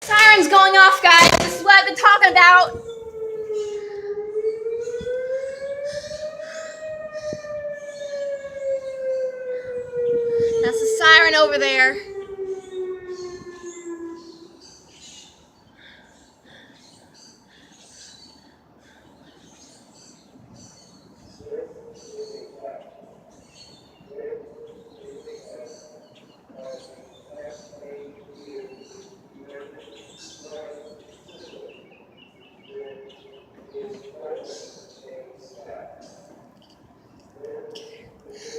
Siren's going off, guys. This is what I've been talking about. That's the siren over there.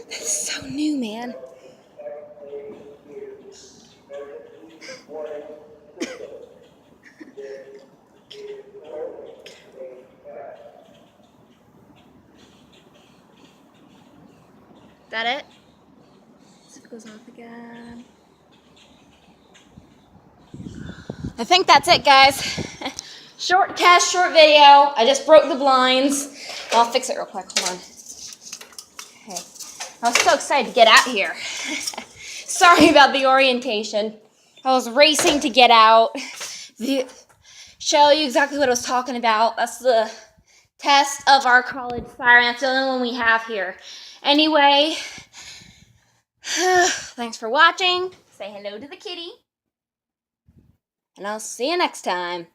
That's so new, man. That it? Let's see if it goes off again. I think that's it, guys. Short test, short video. I just broke the blinds. I'll fix it real quick. Hold on. Okay. I was so excited to get out here. Sorry about the orientation. I was racing to get out. Show you exactly what I was talking about. That's the test of our college siren. That's the only one we have here. Anyway, thanks for watching. Say hello to the kitty. And I'll see you next time.